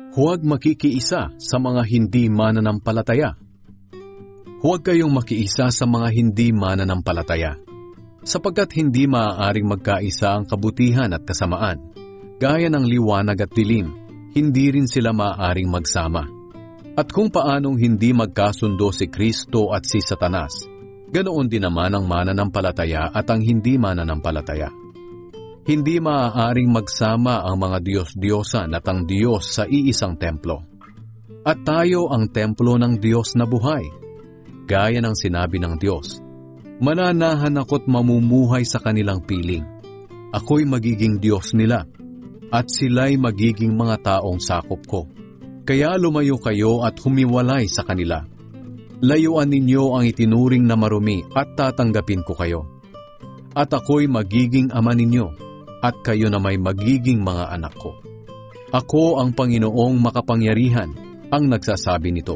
Huwag makikiisa sa mga hindi mananampalataya. Huwag kayong makiisa sa mga hindi mananampalataya, sapagkat hindi maaaring magkaisa ang kabutihan at kasamaan. Gaya ng liwanag at dilim, hindi rin sila maaaring magsama. At kung paanong hindi magkasundo si Kristo at si Satanas, ganoon din naman ang mananampalataya at ang hindi mananampalataya. Hindi maaaring magsama ang mga Diyos-Diyosan at ang Diyos sa iisang templo. At tayo ang templo ng Diyos na buhay. Gaya ng sinabi ng Diyos, mananahan ako't mamumuhay sa kanilang piling. Ako'y magiging Diyos nila, at sila'y magiging mga taong sakop ko. Kaya lumayo kayo at humiwalay sa kanila. Layuan ninyo ang itinuring na marumi at tatanggapin ko kayo. At ako'y magiging ama ninyo, at kayo na may magiging mga anak ko. Ako ang Panginoong makapangyarihan, ang nagsasabi nito.